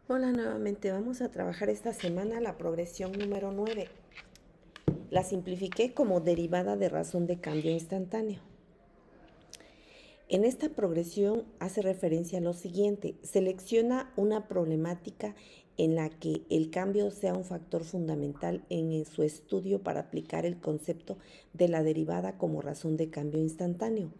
Hola, nuevamente vamos a trabajar esta semana la progresión número 9. La simplifiqué como derivada de razón de cambio instantáneo. En esta progresión hace referencia a lo siguiente: selecciona una problemática en la que el cambio sea un factor fundamental en su estudio para aplicar el concepto de la derivada como razón de cambio instantáneo.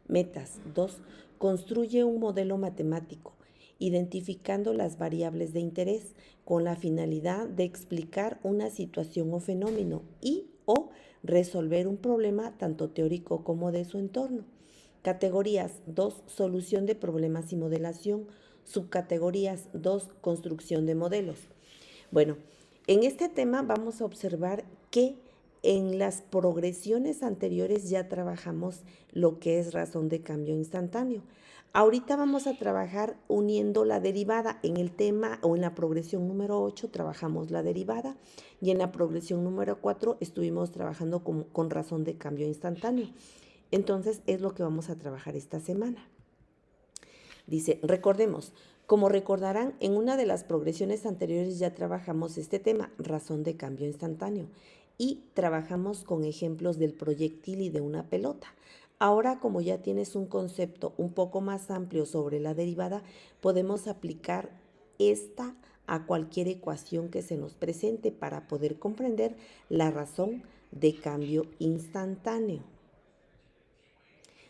Metas 2. Construye un modelo matemático, identificando las variables de interés con la finalidad de explicar una situación o fenómeno y o resolver un problema tanto teórico como de su entorno. Categorías 2. Solución de problemas y modelación. Subcategorías 2. Construcción de modelos. Bueno, en este tema vamos a observar que en las progresiones anteriores ya trabajamos lo que es razón de cambio instantáneo. Ahorita vamos a trabajar uniendo la derivada. En el tema o en la progresión número 8 trabajamos la derivada y en la progresión número 4 estuvimos trabajando con razón de cambio instantáneo. Entonces es lo que vamos a trabajar esta semana. Dice, recordemos, como recordarán, en una de las progresiones anteriores ya trabajamos este tema, razón de cambio instantáneo, y trabajamos con ejemplos del proyectil y de una pelota. Ahora, como ya tienes un concepto un poco más amplio sobre la derivada, podemos aplicar esta a cualquier ecuación que se nos presente para poder comprender la razón de cambio instantáneo.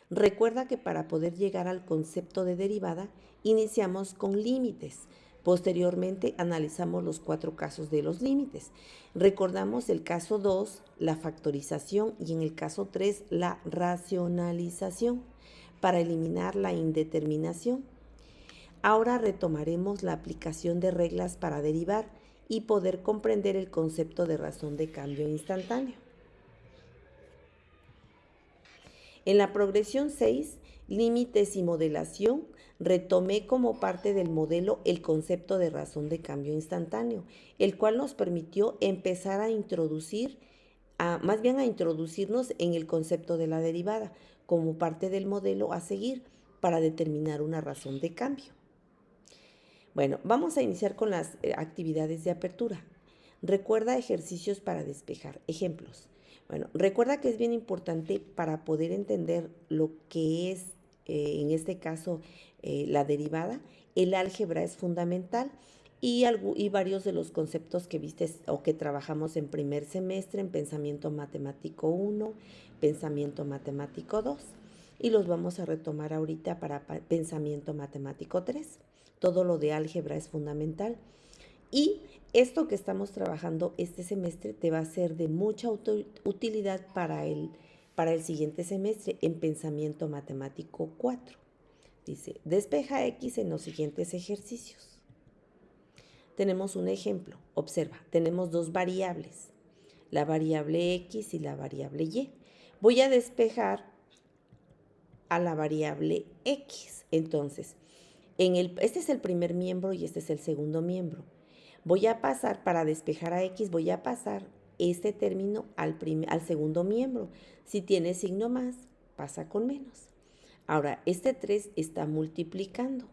Recuerda que para poder llegar al concepto de derivada, iniciamos con límites. Posteriormente analizamos los 4 casos de los límites. Recordamos el caso 2, la factorización, y en el caso 3, la racionalización, para eliminar la indeterminación. Ahora retomaremos la aplicación de reglas para derivar y poder comprender el concepto de razón de cambio instantáneo. En la progresión 6, límites y modelación, retomé como parte del modelo el concepto de razón de cambio instantáneo, el cual nos permitió empezar a introducirnos en el concepto de la derivada, como parte del modelo a seguir para determinar una razón de cambio. Bueno, vamos a iniciar con las actividades de apertura. Recuerda ejercicios para despejar. Ejemplos. Bueno, recuerda que es bien importante para poder entender lo que es, en este caso, la derivada. El álgebra es fundamental y varios de los conceptos que viste o que trabajamos en primer semestre en Pensamiento Matemático 1, Pensamiento Matemático 2. Y los vamos a retomar ahorita para Pensamiento Matemático 3. Todo lo de álgebra es fundamental. Y esto que estamos trabajando este semestre te va a ser de mucha utilidad para el siguiente semestre en Pensamiento Matemático 4. Dice, despeja X en los siguientes ejercicios. Tenemos un ejemplo. Observa, tenemos dos variables, la variable X y la variable Y. Voy a despejar a la variable X. Entonces, este es el primer miembro y este es el segundo miembro. Voy a pasar, para despejar a X, voy a pasar este término al segundo miembro. Si tiene signo más, pasa con menos. Ahora, este 3 está multiplicando,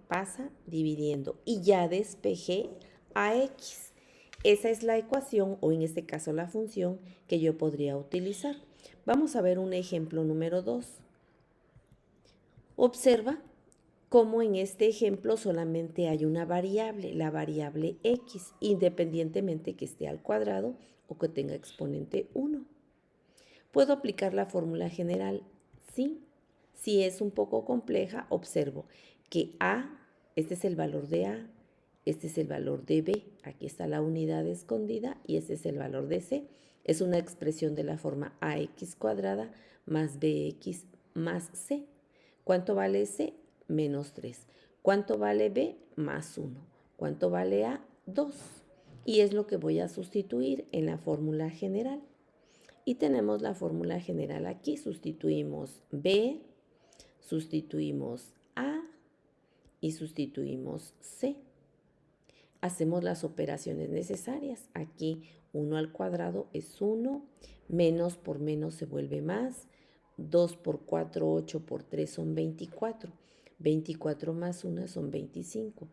pasa dividiendo y ya despejé a X. Esa es la ecuación, o en este caso la función, que yo podría utilizar. Vamos a ver un ejemplo número 2. Observa cómo en este ejemplo solamente hay una variable, la variable X, independientemente que esté al cuadrado o que tenga exponente 1. ¿Puedo aplicar la fórmula general? Sí. Si es un poco compleja, observo que A, este es el valor de A, este es el valor de B, aquí está la unidad escondida y este es el valor de C. Es una expresión de la forma AX cuadrada más BX más C. ¿Cuánto vale C? Menos 3. ¿Cuánto vale B? Más 1. ¿Cuánto vale A? 2. Y es lo que voy a sustituir en la fórmula general. Y tenemos la fórmula general aquí. Sustituimos B, sustituimos A y sustituimos C. Hacemos las operaciones necesarias. Aquí 1 al cuadrado es 1, menos por menos se vuelve más, 2 por 4, 8 por 3 son 24, 24 más 1 son 25.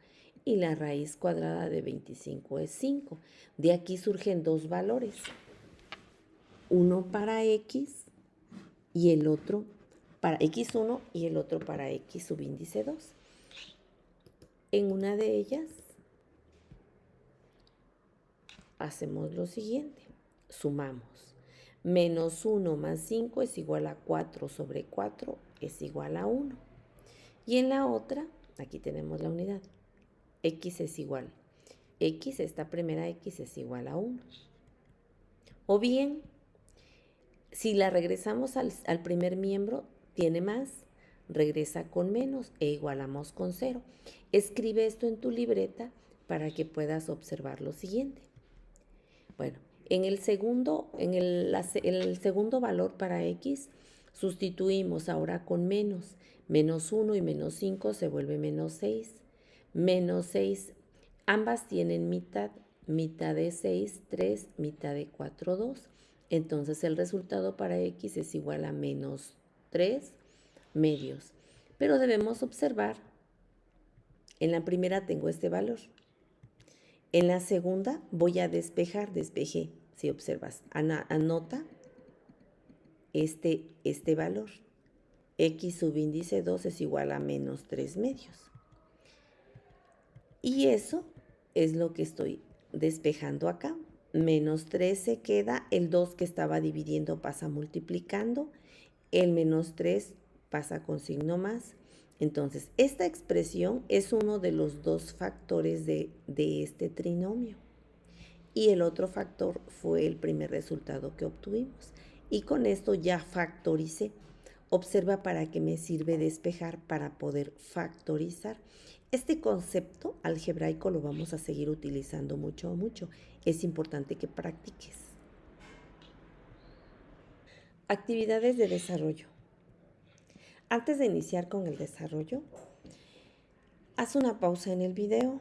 y la raíz cuadrada de 25 es 5. De aquí surgen dos valores, uno para x y el otro para x1 y el otro para x subíndice 2. En una de ellas hacemos lo siguiente, sumamos. Menos 1 más 5 es igual a 4 sobre 4 es igual a 1. Y en la otra, aquí tenemos la unidad, x es igual, esta primera x es igual a 1. O bien, si la regresamos al primer miembro, tiene más, regresa con menos e igualamos con 0. Escribe esto en tu libreta para que puedas observar lo siguiente. Bueno, en el segundo valor para x, sustituimos ahora con menos. Menos 1 y menos 5 se vuelve menos 6. Menos 6, ambas tienen mitad. Mitad de 6, 3, mitad de 4, 2. Entonces el resultado para x es igual a menos 3 medios. Pero debemos observar, en la primera tengo este valor. En la segunda voy a despejar, despejé. Si observas, anota este valor. X subíndice 2 es igual a menos 3 medios. Y eso es lo que estoy despejando acá. Menos 3 se queda, el 2 que estaba dividiendo pasa multiplicando, el menos 3 pasa con signo más. Entonces, esta expresión es uno de los dos factores de este trinomio. Y el otro factor fue el primer resultado que obtuvimos. Y con esto ya factoricé. Observa para qué me sirve despejar, para poder factorizar. Este concepto algebraico lo vamos a seguir utilizando mucho. Es importante que practiques. Actividades de desarrollo. Antes de iniciar con el desarrollo, haz una pausa en el video.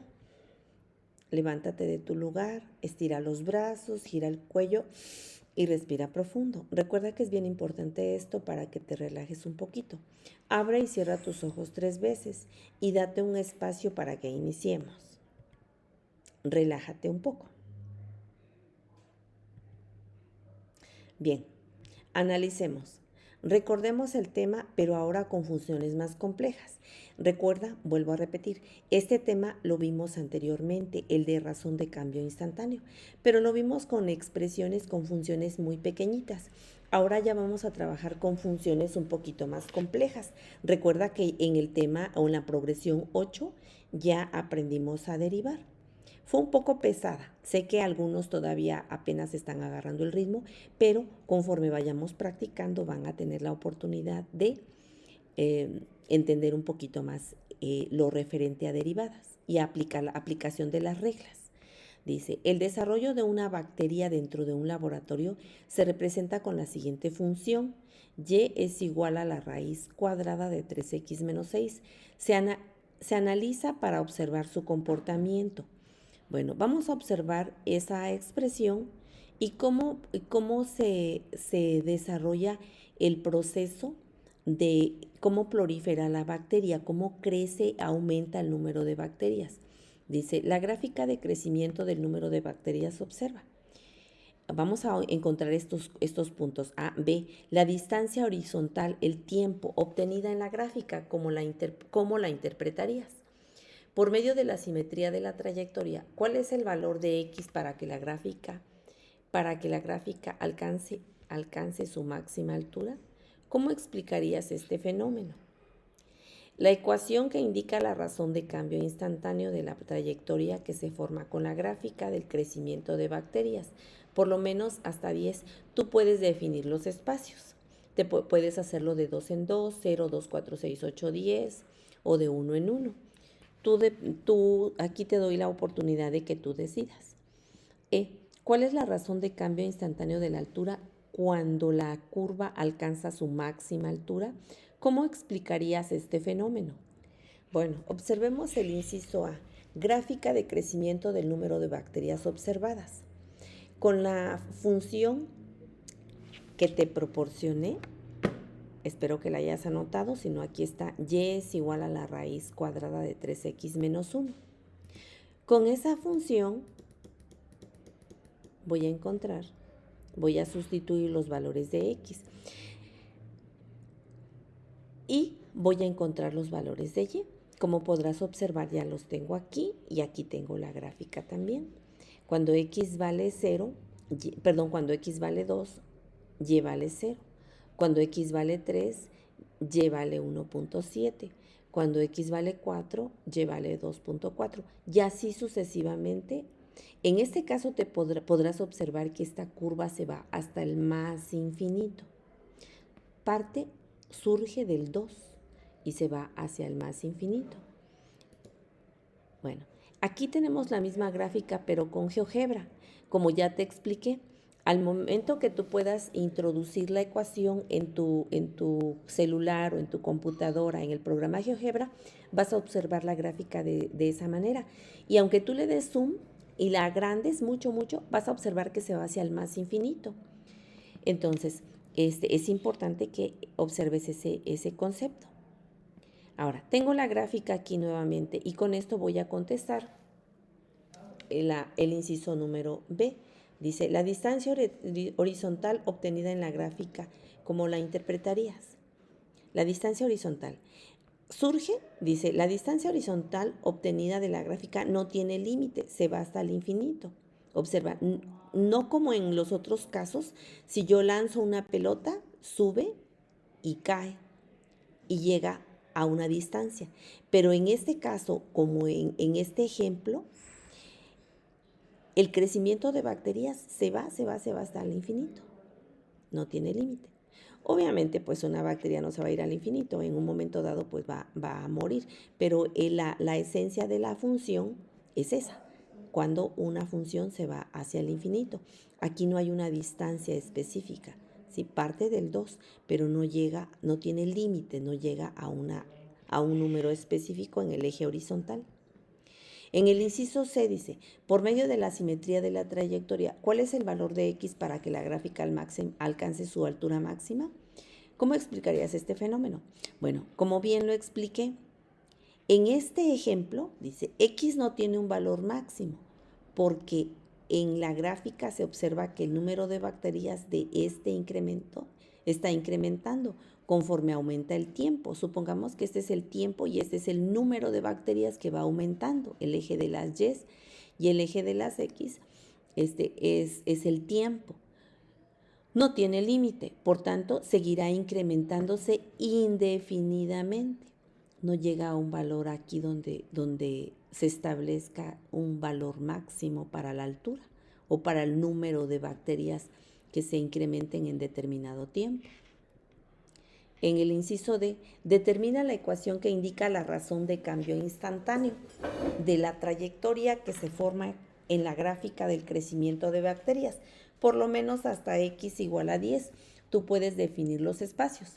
Levántate de tu lugar, estira los brazos, gira el cuello y respira profundo. Recuerda que es bien importante esto para que te relajes un poquito. Abre y cierra tus ojos 3 veces y date un espacio para que iniciemos. Relájate un poco. Bien, analicemos. Recordemos el tema, pero ahora con funciones más complejas. Recuerda, vuelvo a repetir, este tema lo vimos anteriormente, el de razón de cambio instantáneo, pero lo vimos con expresiones con funciones muy pequeñitas. Ahora ya vamos a trabajar con funciones un poquito más complejas. Recuerda que en el tema o en la progresión 8 ya aprendimos a derivar. Fue un poco pesada, sé que algunos todavía apenas están agarrando el ritmo, pero conforme vayamos practicando van a tener la oportunidad de entender un poquito más lo referente a derivadas y aplicar la aplicación de las reglas. Dice, el desarrollo de una bacteria dentro de un laboratorio se representa con la siguiente función. Y es igual a la raíz cuadrada de 3x menos 6. Se analiza para observar su comportamiento. Bueno, vamos a observar esa expresión y cómo se desarrolla el proceso de cómo prolifera la bacteria, cómo crece, aumenta el número de bacterias. Dice, la gráfica de crecimiento del número de bacterias observa. Vamos a encontrar estos puntos. A, B, la distancia horizontal, el tiempo obtenida en la gráfica, ¿cómo la interpretarías? Por medio de la simetría de la trayectoria, ¿cuál es el valor de x para que la gráfica alcance su máxima altura? ¿Cómo explicarías este fenómeno? La ecuación que indica la razón de cambio instantáneo de la trayectoria que se forma con la gráfica del crecimiento de bacterias, por lo menos hasta 10, tú puedes definir los espacios. Puedes hacerlo de 2 en 2, 0, 2, 4, 6, 8, 10 o de 1 en 1. Aquí te doy la oportunidad de que tú decidas. ¿Cuál es la razón de cambio instantáneo de la altura cuando la curva alcanza su máxima altura? ¿Cómo explicarías este fenómeno? Bueno, observemos el inciso A, gráfica de crecimiento del número de bacterias observadas. Con la función que te proporcioné, espero que la hayas anotado, si no aquí está, y es igual a la raíz cuadrada de 3x menos 1. Con esa función voy a sustituir los valores de x y voy a encontrar los valores de y. Como podrás observar, ya los tengo aquí y aquí tengo la gráfica también. Cuando x vale 0, cuando x vale 2, y vale 0. Cuando x vale 3, y vale 1.7. Cuando x vale 4, y vale 2.4. Y así sucesivamente. En este caso podrás observar que esta curva se va hasta el más infinito. Surge del 2 y se va hacia el más infinito. Bueno, aquí tenemos la misma gráfica pero con GeoGebra. Como ya te expliqué, al momento que tú puedas introducir la ecuación en tu celular o en tu computadora, en el programa GeoGebra, vas a observar la gráfica de esa manera. Y aunque tú le des zoom y la agrandes mucho, vas a observar que se va hacia el más infinito. Entonces, es importante que observes ese concepto. Ahora, tengo la gráfica aquí nuevamente y con esto voy a contestar el inciso número B. Dice, la distancia horizontal obtenida en la gráfica, ¿cómo la interpretarías? La distancia horizontal. Surge, dice, la distancia horizontal obtenida de la gráfica no tiene límite, se va hasta el infinito. Observa, no como en los otros casos, si yo lanzo una pelota, sube y cae y llega a una distancia. Pero en este caso, como en este ejemplo, el crecimiento de bacterias se va hasta el infinito. No tiene límite. Obviamente, pues una bacteria no se va a ir al infinito. En un momento dado, pues va a morir. Pero la esencia de la función es esa. Cuando una función se va hacia el infinito. Aquí no hay una distancia específica. Sí, parte del 2, pero no tiene límite, no llega a un número específico en el eje horizontal. En el inciso C dice, por medio de la simetría de la trayectoria, ¿cuál es el valor de x para que la gráfica alcance su altura máxima? ¿Cómo explicarías este fenómeno? Bueno, como bien lo expliqué, en este ejemplo dice, x no tiene un valor máximo porque en la gráfica se observa que el número de bacterias de este incremento está incrementando conforme aumenta el tiempo. Supongamos que este es el tiempo y este es el número de bacterias que va aumentando, el eje de las y el eje de las x, es el tiempo. No tiene límite, por tanto, seguirá incrementándose indefinidamente. No llega a un valor aquí donde se establezca un valor máximo para la altura o para el número de bacterias que se incrementen en determinado tiempo. En el inciso D, determina la ecuación que indica la razón de cambio instantáneo de la trayectoria que se forma en la gráfica del crecimiento de bacterias, por lo menos hasta x igual a 10. Tú puedes definir los espacios.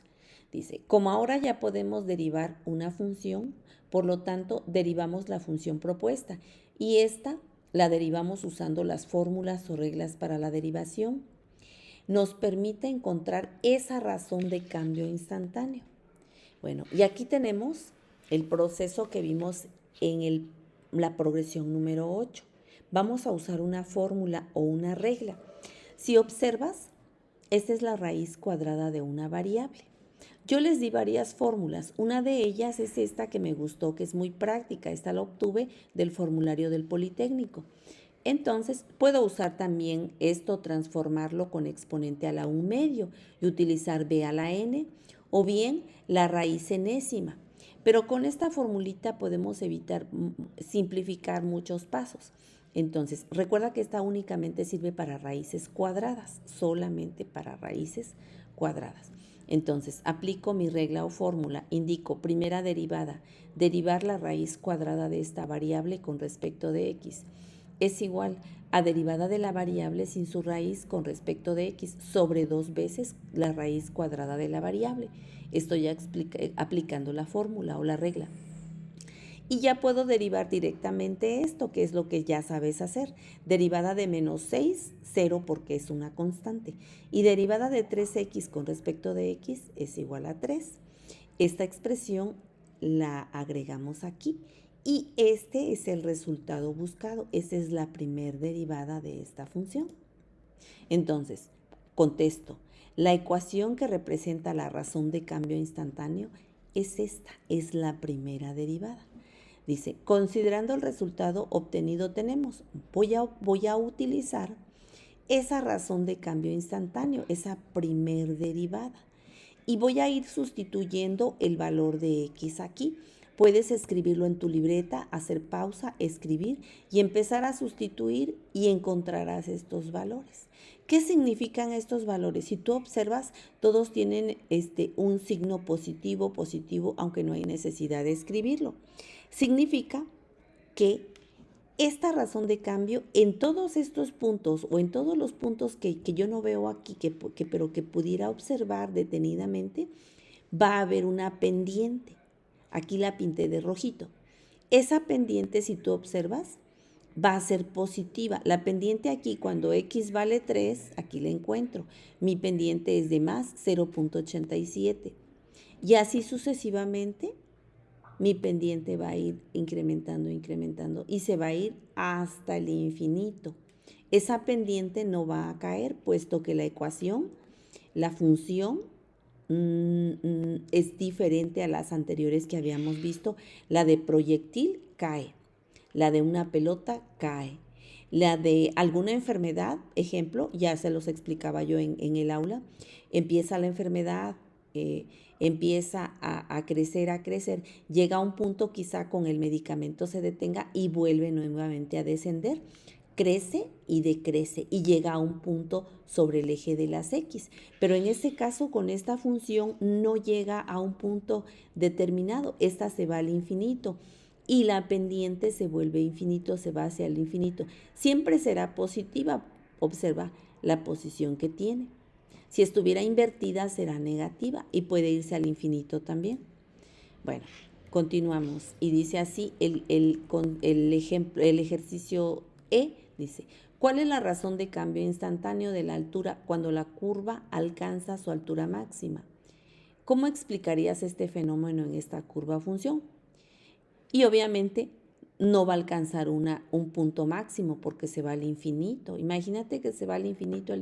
Dice, como ahora ya podemos derivar una función, por lo tanto, derivamos la función propuesta y esta la derivamos usando las fórmulas o reglas para la derivación. Nos permite encontrar esa razón de cambio instantáneo. Bueno, y aquí tenemos el proceso que vimos en la progresión número 8. Vamos a usar una fórmula o una regla. Si observas, esta es la raíz cuadrada de una variable. Yo les di varias fórmulas. Una de ellas es esta que me gustó, que es muy práctica. Esta la obtuve del formulario del Politécnico. Entonces, puedo usar también esto, transformarlo con exponente a la 1 medio y utilizar b a la n o bien la raíz enésima. Pero con esta formulita podemos simplificar muchos pasos. Entonces, recuerda que esta únicamente sirve para raíces cuadradas, solamente para raíces cuadradas. Entonces, aplico mi regla o fórmula, indico primera derivada, derivar la raíz cuadrada de esta variable con respecto de x es igual a derivada de la variable sin su raíz con respecto de x sobre 2 veces la raíz cuadrada de la variable. Estoy aplicando la fórmula o la regla. Y ya puedo derivar directamente esto, que es lo que ya sabes hacer. Derivada de menos 6, 0 porque es una constante. Y derivada de 3x con respecto de x es igual a 3. Esta expresión la agregamos aquí y este es el resultado buscado. Esa es la primer derivada de esta función. Entonces, contesto, la ecuación que representa la razón de cambio instantáneo es esta, es la primera derivada. Dice, considerando el resultado obtenido tenemos, voy a utilizar esa razón de cambio instantáneo, esa primer derivada. Y voy a ir sustituyendo el valor de x aquí. Puedes escribirlo en tu libreta, hacer pausa, escribir y empezar a sustituir y encontrarás estos valores. ¿Qué significan estos valores? Si tú observas, todos tienen un signo positivo, aunque no hay necesidad de escribirlo. Significa que esta razón de cambio en todos estos puntos o en todos los puntos que yo no veo aquí, pero que pudiera observar detenidamente, va a haber una pendiente. Aquí la pinté de rojito. Esa pendiente, si tú observas, va a ser positiva. La pendiente aquí, cuando x vale 3, aquí la encuentro. Mi pendiente es de más 0.87. Y así sucesivamente, mi pendiente va a ir incrementando y se va a ir hasta el infinito. Esa pendiente no va a caer, puesto que la ecuación, la función, es diferente a las anteriores que habíamos visto. La de proyectil cae, la de una pelota cae, la de alguna enfermedad, ejemplo, ya se los explicaba yo en el aula, empieza la enfermedad, empieza a crecer, llega a un punto quizá con el medicamento se detenga y vuelve nuevamente a descender, crece y decrece y llega a un punto sobre el eje de las X. Pero en este caso, con esta función no llega a un punto determinado, esta se va al infinito y la pendiente se vuelve infinito, se va hacia el infinito. Siempre será positiva, observa la posición que tiene. Si estuviera invertida será negativa y puede irse al infinito también. Bueno, continuamos y dice así el ejercicio E, dice, ¿cuál es la razón de cambio instantáneo de la altura cuando la curva alcanza su altura máxima? ¿Cómo explicarías este fenómeno en esta curva función? Y obviamente no va a alcanzar un punto máximo porque se va al infinito. Imagínate que se va al infinito,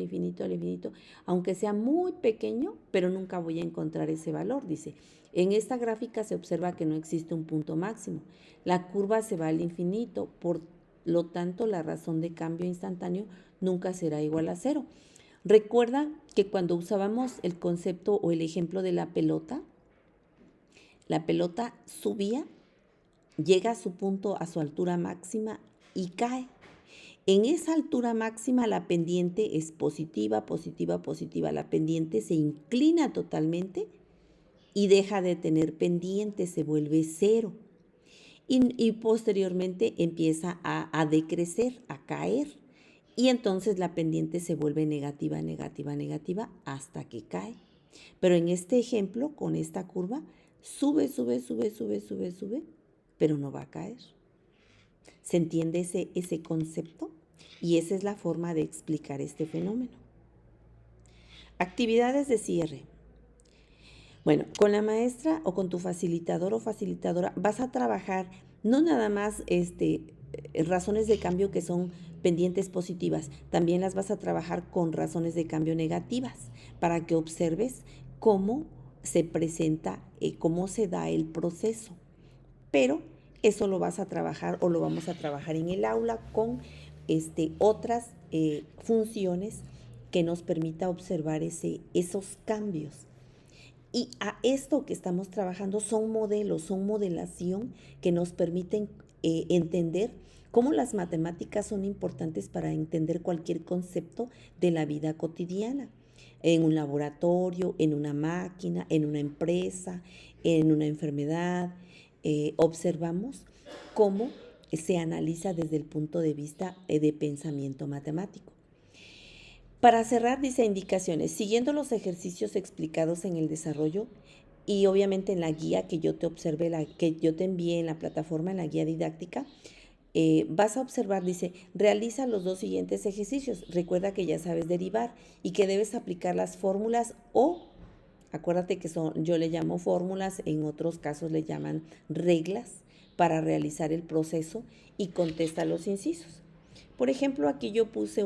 aunque sea muy pequeño, pero nunca voy a encontrar ese valor, dice. En esta gráfica se observa que no existe un punto máximo. La curva se va al infinito, por lo tanto la razón de cambio instantáneo nunca será igual a 0. Recuerda que cuando usábamos el concepto o el ejemplo de la pelota subía, llega a su punto, a su altura máxima y cae. En esa altura máxima la pendiente es positiva. La pendiente se inclina totalmente y deja de tener pendiente, se vuelve 0. Y posteriormente empieza a decrecer, a caer. Y entonces la pendiente se vuelve negativa hasta que cae. Pero en este ejemplo, con esta curva, sube, pero no va a caer. ¿Se entiende ese concepto? Y esa es la forma de explicar este fenómeno. Actividades de cierre. Bueno, con la maestra o con tu facilitador o facilitadora vas a trabajar no nada más razones de cambio que son pendientes positivas, también las vas a trabajar con razones de cambio negativas para que observes cómo se presenta, cómo se da el proceso. Pero eso lo vas a trabajar o lo vamos a trabajar en el aula con otras funciones que nos permita observar esos cambios. Y a esto que estamos trabajando son modelos, son modelación que nos permiten entender cómo las matemáticas son importantes para entender cualquier concepto de la vida cotidiana. En un laboratorio, en una máquina, en una empresa, en una enfermedad, observamos cómo se analiza desde el punto de vista de pensamiento matemático. Para cerrar, dice indicaciones, siguiendo los ejercicios explicados en el desarrollo y obviamente en la guía que yo te que yo te envié en la plataforma, en la guía didáctica, vas a observar, dice, realiza los dos siguientes ejercicios. Recuerda que ya sabes derivar y que debes aplicar las fórmulas o, acuérdate que yo le llamo fórmulas, en otros casos le llaman reglas, para realizar el proceso y contesta los incisos. Por ejemplo, aquí yo puse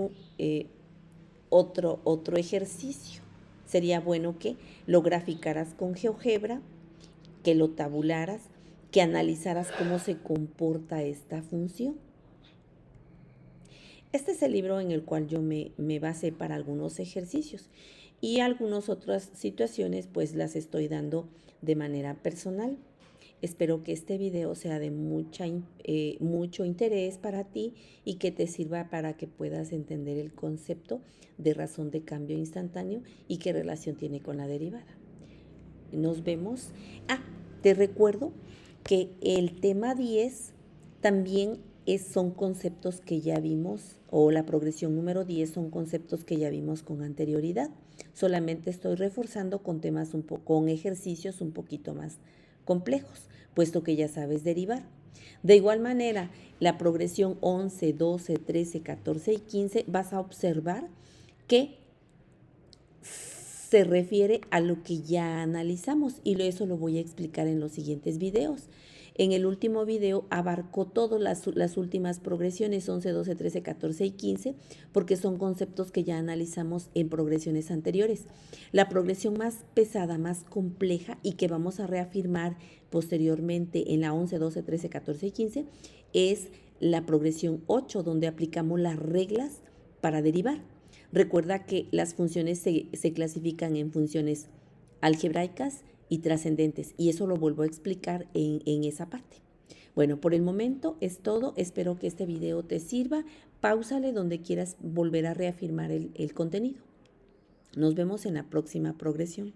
otro ejercicio. Sería bueno que lo graficaras con GeoGebra, que lo tabularas, que analizaras cómo se comporta esta función. Este es el libro en el cual yo me basé para algunos ejercicios y algunas otras situaciones pues las estoy dando de manera personal. Espero que este video sea de mucho interés para ti y que te sirva para que puedas entender el concepto de razón de cambio instantáneo y qué relación tiene con la derivada. Nos vemos. Te recuerdo que el tema 10 también son conceptos que ya vimos, o la progresión número 10 son conceptos que ya vimos con anterioridad. Solamente estoy reforzando con temas con ejercicios un poquito más complejos, puesto que ya sabes derivar. De igual manera, la progresión 11, 12, 13, 14 y 15 vas a observar que se refiere a lo que ya analizamos y eso lo voy a explicar en los siguientes videos. En el último video abarcó todas las últimas progresiones 11, 12, 13, 14 y 15 porque son conceptos que ya analizamos en progresiones anteriores. La progresión más pesada, más compleja y que vamos a reafirmar posteriormente en la 11, 12, 13, 14 y 15 es la progresión 8 donde aplicamos las reglas para derivar. Recuerda que las funciones se clasifican en funciones algebraicas y trascendentes y eso lo vuelvo a explicar en esa parte. Bueno, por el momento es todo. Espero que este video te sirva. Páusale donde quieras volver a reafirmar el contenido. Nos vemos en la próxima progresión.